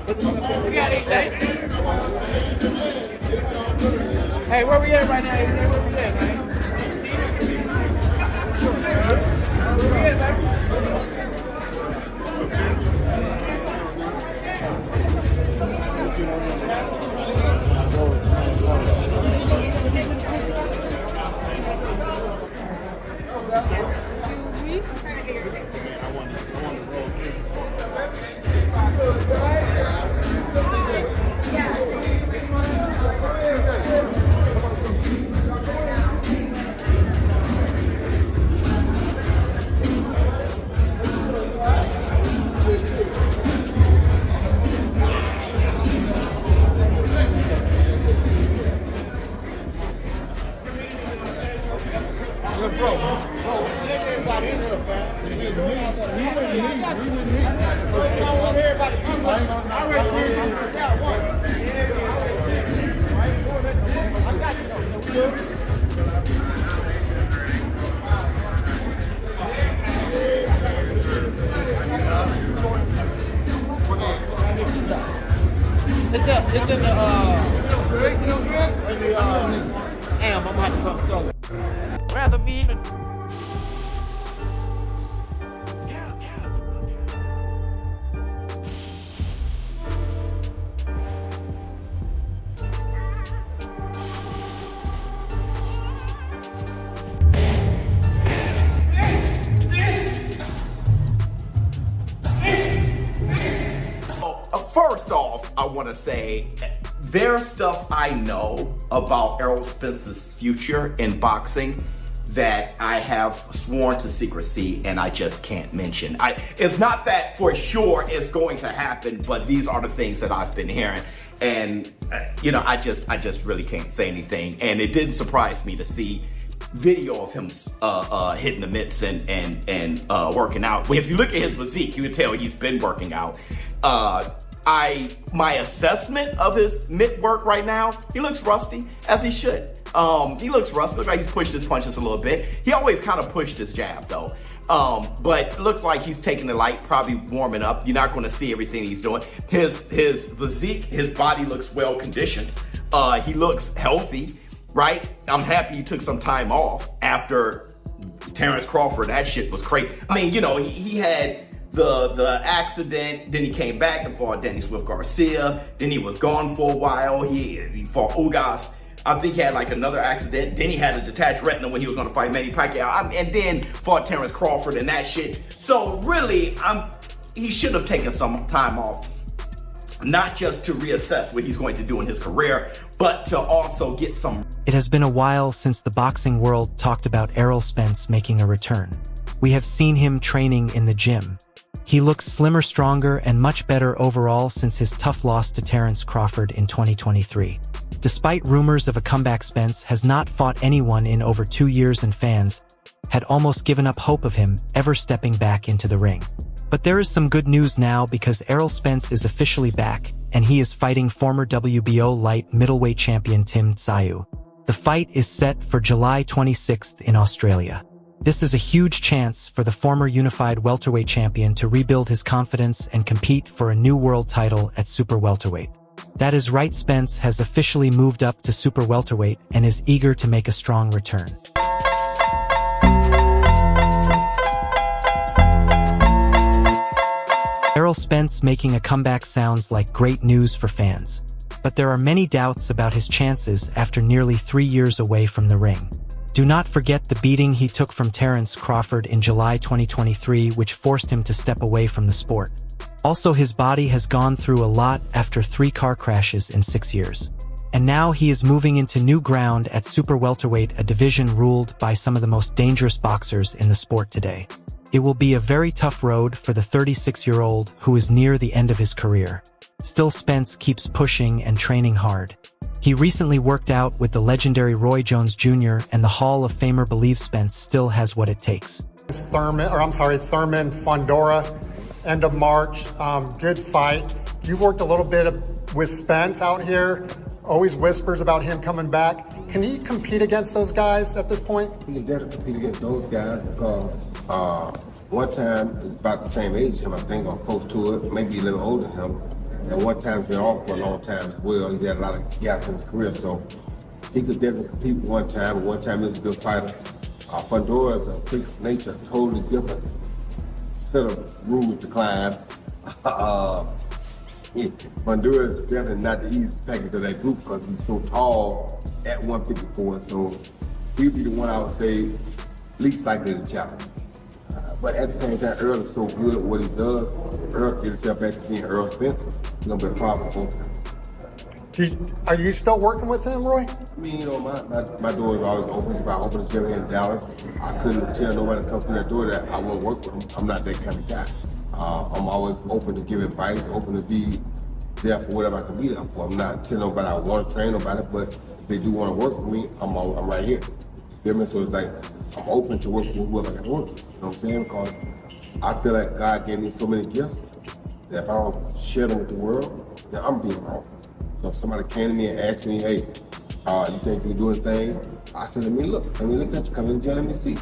We got 8 days. Hey, where we at right now? Where we at, man? Where we at, man? It's in the damn, I'm gonna have to come throw it. Rather be even. First off, I want to say there's stuff I know about Errol Spence's future in boxing that I have sworn to secrecy and I just can't mention. It's not that for sure it's going to happen, but these are the things that I've been hearing. And, you know, I just really can't say anything. And it didn't surprise me to see video of him hitting the mitts and working out. If you look at his physique, you can tell he's been working out. My assessment of his mitt work right now, he looks rusty, as he should. He looks rusty. Looks like he's pushed his punches a little bit. He always kind of pushed his jab though. But it looks like he's taking it light, probably warming up. You're not going to see everything he's doing. His physique, his body looks well conditioned. He looks healthy, right? I'm happy he took some time off after Terrence Crawford. That shit was crazy. I mean, you know, he had the accident, then he came back and fought Danny Swift Garcia, then he was gone for a while. He fought Ugas. I think he had like another accident. Then he had a detached retina when he was going to fight Manny Pacquiao, and then fought Terrence Crawford and that shit. So really, he should have taken some time off, not just to reassess what he's going to do in his career, but to also get some. It has been a while since the boxing world talked about Errol Spence making a return. We have seen him training in the gym. He looks slimmer, stronger, and much better overall since his tough loss to Terrence Crawford in 2023. Despite rumors of a comeback, Spence has not fought anyone in over 2 years, and fans had almost given up hope of him ever stepping back into the ring. But there is some good news now, because Errol Spence is officially back, and he is fighting former WBO light middleweight champion Tim Tszyu. The fight is set for July 26th in Australia. This is a huge chance for the former unified welterweight champion to rebuild his confidence and compete for a new world title at super welterweight. That is right, Spence has officially moved up to super welterweight and is eager to make a strong return. Errol Spence making a comeback sounds like great news for fans, but there are many doubts about his chances after nearly 3 years away from the ring. Do not forget the beating he took from Terrence Crawford in July 2023, which forced him to step away from the sport. Also, his body has gone through a lot after 3 car crashes in 6 years. And now he is moving into new ground at super welterweight, a division ruled by some of the most dangerous boxers in the sport today. It will be a very tough road for the 36-year-old who is near the end of his career. Still, Spence keeps pushing and training hard. He recently worked out with the legendary Roy Jones Jr., and the Hall of Famer believes Spence still has what it takes. Thurman Fondora, end of March. Good fight. You've worked a little bit with Spence out here. Always whispers about him coming back. Can he compete against those guys at this point? He can definitely compete against those guys because one time, it's about the same age as him, I think, or close to it, maybe a little older than him. and one time's been off for a long time as well. He's had a lot of gaps in his career, so he could definitely compete one time. One time he was a good fighter. Fundora is a freak of nature, totally different set of rules to climb. Fundora is definitely not the easiest package of that group because he's so tall at 154, so he'd be the one I would say least likely to challenge. But at the same time, Errol is so good at what he does. Errol gets himself back to being Errol Spence. It's gonna be a problem for him. Are you still working with him, Roy? I mean, you know, my door is always open. If I open a gym here in Dallas, I couldn't tell nobody to come through that door that I won't work with him. I'm not that kind of guy. I'm always open to give advice, open to be there for whatever I can be there for. I'm not telling nobody I want to train nobody, but if they do want to work with me, I'm right here. You feel me? So it's like I'm open to work with whoever I can work with. You know what I'm saying? Because I feel like God gave me so many gifts that if I don't share them with the world, then I'm being wrong. So if somebody came to me and asked me, hey, you think you can do anything? I said, let me look at you, come in the gym, let me see.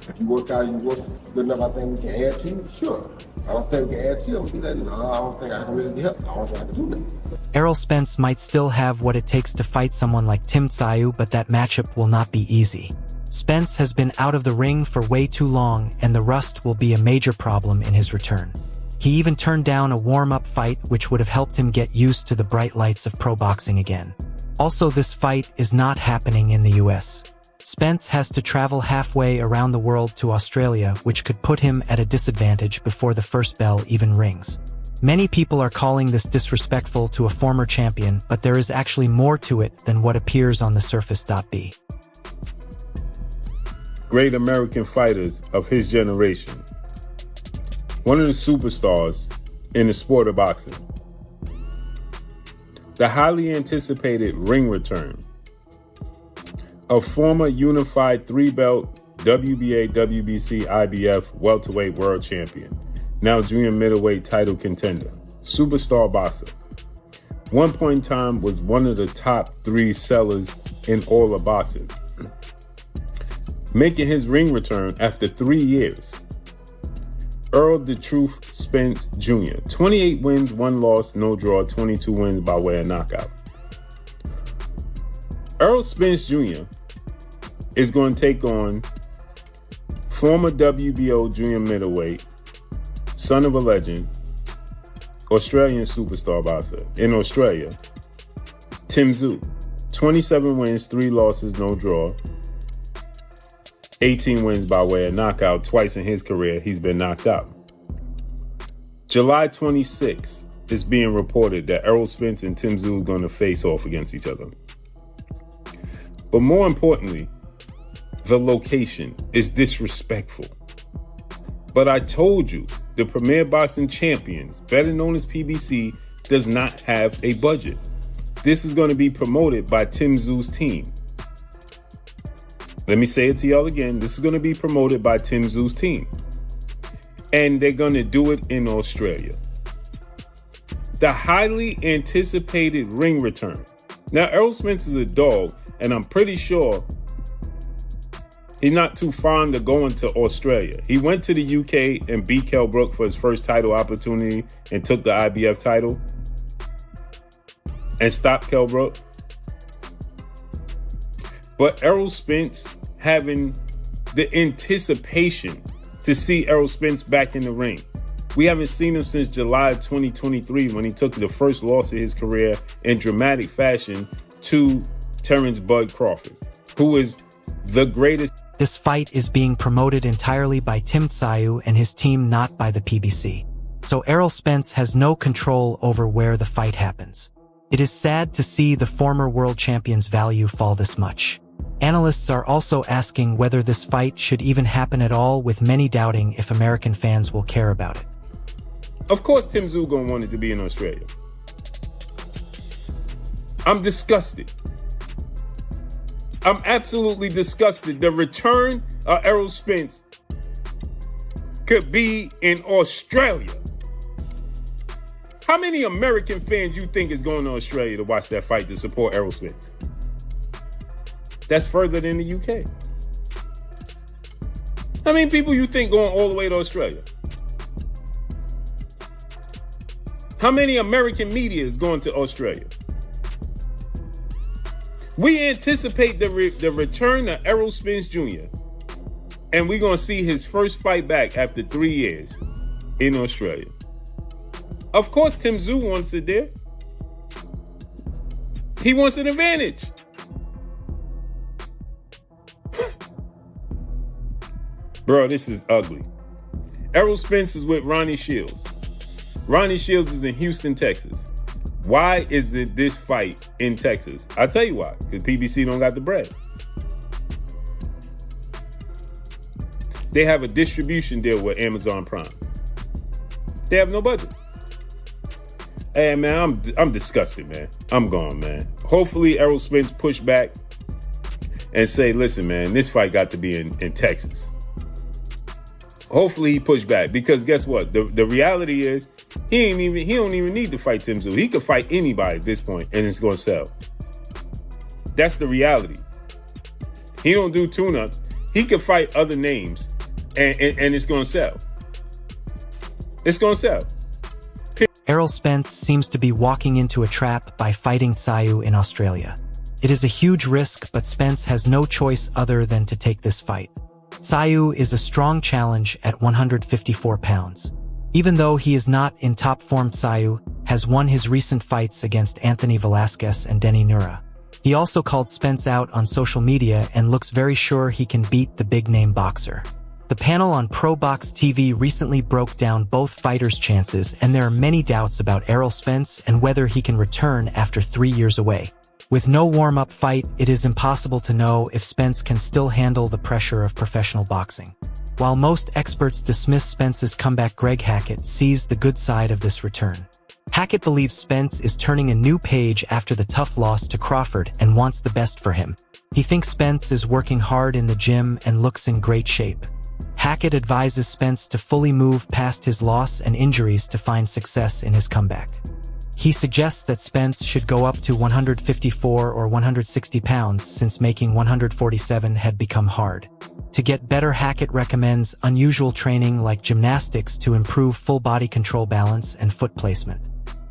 If you work out, you work good enough, I think we can add to you, sure. I don't think we can add to you, I'm gonna do that. No, I don't think I can really help. I don't think I can do that. Errol Spence might still have what it takes to fight someone like Tim Tszyu, but that matchup will not be easy. Spence has been out of the ring for way too long, and the rust will be a major problem in his return. He even turned down a warm-up fight, which would have helped him get used to the bright lights of pro boxing again. Also, this fight is not happening in the US. Spence has to travel halfway around the world to Australia, which could put him at a disadvantage before the first bell even rings. Many people are calling this disrespectful to a former champion, but there is actually more to it than what appears on the surface. B. Great American fighters of his generation. One of the superstars in the sport of boxing. The highly anticipated ring return of former unified 3-belt WBA, WBC, IBF welterweight world champion, now junior middleweight title contender, superstar boxer. One point in time was one of the top 3 sellers in all of boxing. Making his ring return after 3 years. Errol "The Truth" Spence Jr. 28 wins, 1 loss, no draw, 22 wins by way of knockout. Errol Spence Jr. is going to take on former WBO junior middleweight, son of a legend, Australian superstar boxer in Australia, Tim Tszyu. 27 wins, 3 losses, no draw. 18 wins by way of knockout. Twice in his career, he's been knocked out. July 26th, it's being reported that Errol Spence and Tim Tszyu are going to face off against each other. But more importantly, the location is disrespectful. But I told you, the Premier Boxing Champions, better known as PBC, does not have a budget. This is going to be promoted by Tim Tszyu's team. Let me say it to y'all again. This is going to be promoted by Tim Tszyu's team. And they're going to do it in Australia. The highly anticipated ring return. Now, Errol Spence is a dog, and I'm pretty sure he's not too fond of going to Australia. He went to the UK and beat Kell Brook for his first title opportunity and took the IBF title and stopped Kell Brook. But Errol Spence having the anticipation to see Errol Spence back in the ring. We haven't seen him since July 2023 when he took the first loss of his career in dramatic fashion to Terrence Bud Crawford, who is the greatest. This fight is being promoted entirely by Tim Tszyu and his team, not by the PBC. So Errol Spence has no control over where the fight happens. It is sad to see the former world champion's value fall this much. Analysts are also asking whether this fight should even happen at all, with many doubting if American fans will care about it. Of course, Tim Tszyu gonna want it to be in Australia. I'm disgusted. I'm absolutely disgusted. The return of Errol Spence could be in Australia. How many American fans you think is going to Australia to watch that fight to support Errol Spence? That's further than the UK. How many people you think going all the way to Australia? How many American media is going to Australia? We anticipate the return of Errol Spence Jr. And we're going to see his first fight back after 3 years in Australia. Of course, Tim Tszyu wants it there. He wants an advantage. Bro, this is ugly. Errol Spence is with Ronnie Shields. Ronnie Shields is in Houston, Texas. Why is it this fight in Texas? I'll tell you why. Because PBC don't got the bread. They have a distribution deal with Amazon Prime. They have no budget. Hey, man, I'm disgusted, man. I'm gone, man. Hopefully, Errol Spence push back and say, listen, man, this fight got to be in Texas. Hopefully, he push back because guess what? The reality is he don't even need to fight Tim Tszyu. He could fight anybody at this point, and it's going to sell. That's the reality. He don't do tune-ups. He could fight other names, and it's going to sell. It's going to sell. Errol Spence seems to be walking into a trap by fighting Tszyu in Australia. It is a huge risk, but Spence has no choice other than to take this fight. Tszyu is a strong challenge at 154 pounds. Even though he is not in top form, Tszyu has won his recent fights against Anthony Velasquez and Denny Nura. He also called Spence out on social media and looks very sure he can beat the big-name boxer. The panel on Pro Box TV recently broke down both fighters' chances, and there are many doubts about Errol Spence and whether he can return after 3 years away. With no warm-up fight, it is impossible to know if Spence can still handle the pressure of professional boxing. While most experts dismiss Spence's comeback, Greg Hackett sees the good side of this return. Hackett believes Spence is turning a new page after the tough loss to Crawford and wants the best for him. He thinks Spence is working hard in the gym and looks in great shape. Hackett advises Spence to fully move past his loss and injuries to find success in his comeback. He suggests that Spence should go up to 154 or 160 pounds since making 147 had become hard. To get better, Hackett recommends unusual training like gymnastics to improve full body control, balance, and foot placement.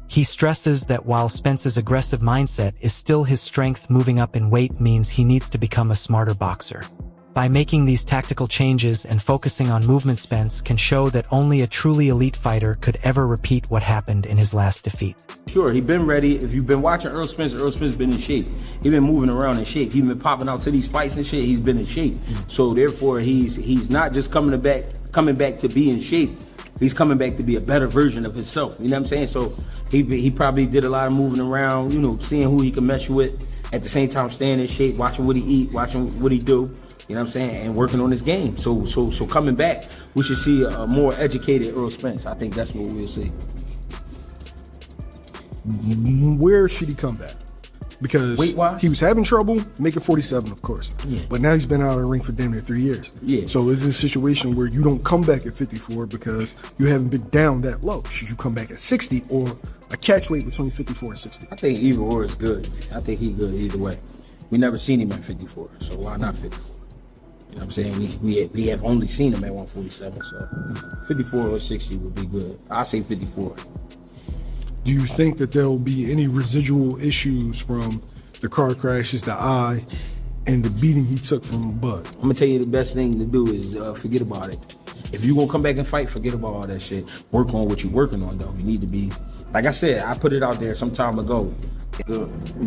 He stresses that while Spence's aggressive mindset is still his strength, moving up in weight means he needs to become a smarter boxer. By making these tactical changes and focusing on movement, Spence can show that only a truly elite fighter could ever repeat what happened in his last defeat. Sure, he's been ready. If you've been watching Errol Spence been in shape. He's been moving around in shape. He's been popping out to these fights and shit. He's been in shape. So therefore, he's not just coming back to be in shape. He's coming back to be a better version of himself. You know what I'm saying? So he probably did a lot of moving around, you know, seeing who he can mesh with. At the same time, staying in shape, watching what he eat, watching what he do. You know what I'm saying? And working on his game. So coming back, we should see a more educated Errol Spence. I think that's what we'll see. Where should he come back? Because weight-wise? He was having trouble making 47, of course. Yeah. But now he's been out of the ring for damn near 3 years. Yeah. So is this a situation where you don't come back at 54 because you haven't been down that low? Should you come back at 60 or a catch weight between 54 and 60? I think either or is good. I think he's good either way. We never seen him at 54, so why not 54? You know what I'm saying? We have only seen him at 147, so 54 or 60 would be good. I say 54. Do you think that there will be any residual issues from the car crashes, the eye, and the beating he took from Bud? I'm gonna tell you the best thing to do is forget about it. If you're gonna come back and fight, forget about all that shit. Work on what you're working on, though. You need to be, like I said, I put it out there some time ago.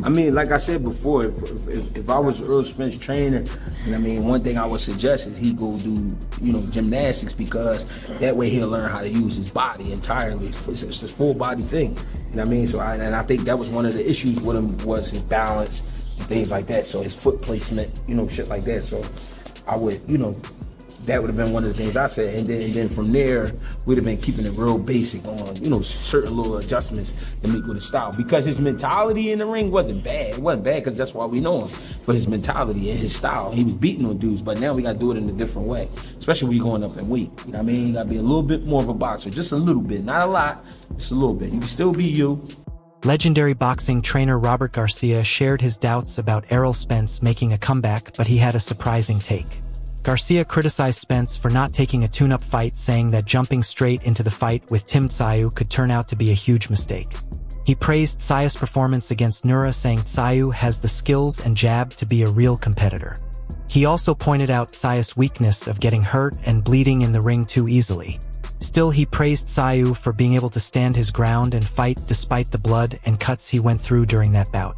I mean, like I said before, if I was Errol Spence trainer, and I mean, one thing I would suggest is he go do, you know, gymnastics, because that way he'll learn how to use his body entirely. It's his full body thing. You know what I mean? So I think that was one of the issues with him, was his balance and things like that. So his foot placement, you know, shit like that. So I would, you know, that would have been one of the things I said, and then from there we'd have been keeping it real basic on, you know, certain little adjustments to make with his style, because his mentality in the ring wasn't bad. It wasn't bad because that's why we know him, for his mentality and his style. He was beating on dudes, but now we got to do it in a different way, especially when you're going up in weight. You know what I mean? You got to be a little bit more of a boxer, just a little bit, not a lot, just a little bit. You can still be you. Legendary boxing trainer Robert Garcia shared his doubts about Errol Spence making a comeback, but he had a surprising take. Garcia criticized Spence for not taking a tune-up fight, saying that jumping straight into the fight with Tim Tszyu could turn out to be a huge mistake. He praised Tszyu's performance against Nura, saying Tszyu has the skills and jab to be a real competitor. He also pointed out Tszyu's weakness of getting hurt and bleeding in the ring too easily. Still, he praised Tszyu for being able to stand his ground and fight despite the blood and cuts he went through during that bout.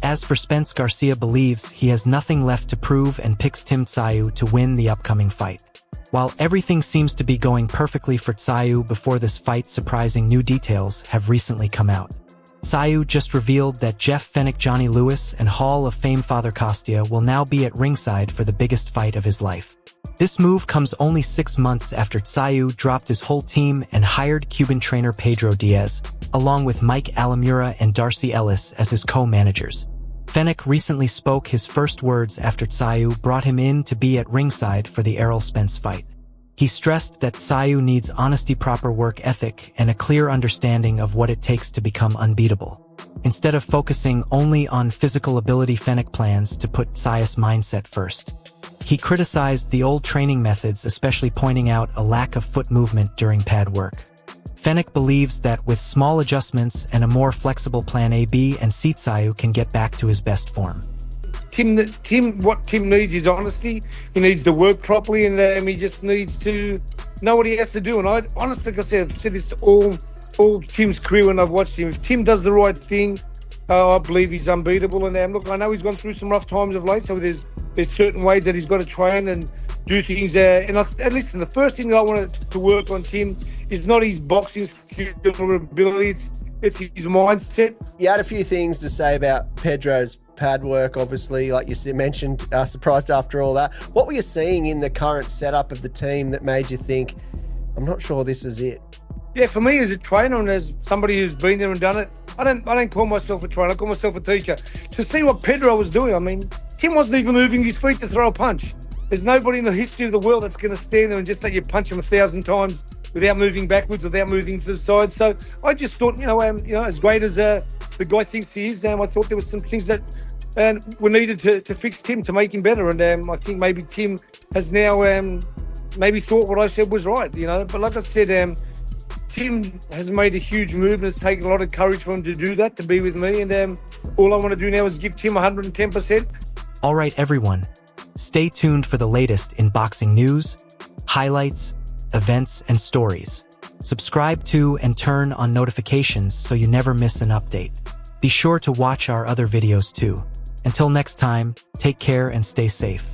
As for Spence, Garcia believes he has nothing left to prove and picks Tim Tszyu to win the upcoming fight. While everything seems to be going perfectly for Tszyu before this fight, surprising new details have recently come out. Tszyu just revealed that Jeff Fenech, Johnny Lewis, and Hall of Fame Father Costia will now be at ringside for the biggest fight of his life. This move comes only 6 months after Tszyu dropped his whole team and hired Cuban trainer Pedro Diaz, along with Mike Alamura and Darcy Ellis as his co-managers. Fenech recently spoke his first words after Tszyu brought him in to be at ringside for the Errol Spence fight. He stressed that Tszyu needs honesty, proper work ethic, and a clear understanding of what it takes to become unbeatable. Instead of focusing only on physical ability, Fenech plans to put Tszyu's mindset first. He criticized the old training methods, especially pointing out a lack of foot movement during pad work. Fenech believes that with small adjustments and a more flexible plan A, B, and C, Tszyu can get back to his best form. What Tim needs is honesty. He needs to work properly, and he just needs to know what he has to do. And I honestly, like I said, I've said this all Tim's career when I've watched him. If Tim does the right thing, I believe he's unbeatable. And look, I know he's gone through some rough times of late, so there's certain ways that he's got to train and do things. And listen, the first thing that I wanted to work on Tim is not his boxing skill or ability, it's his mindset. You had a few things to say about Pedro's pad work, obviously, like you mentioned, surprised after all that. What were you seeing in the current setup of the team that made you think, I'm not sure this is it? Yeah, for me as a trainer and as somebody who's been there and done it, I don't call myself a trainer, I call myself a teacher. To see what Pedro was doing, I mean, Tim wasn't even moving his feet to throw a punch. There's nobody in the history of the world that's going to stand there and just let you punch him 1,000 times without moving backwards, without moving to the side. So I just thought, as great as the guy thinks he is, I thought there were some things that were needed to fix Tim, to make him better. And I think maybe Tim has now maybe thought what I said was right, But like I said, Tim has made a huge move, and it's taken a lot of courage for him to do that, to be with me. And all I want to do now is give Tim 110%. All right, everyone. Stay tuned for the latest in boxing news, highlights, events, and stories. Subscribe to and turn on notifications so you never miss an update. Be sure to watch our other videos too. Until next time, take care and stay safe.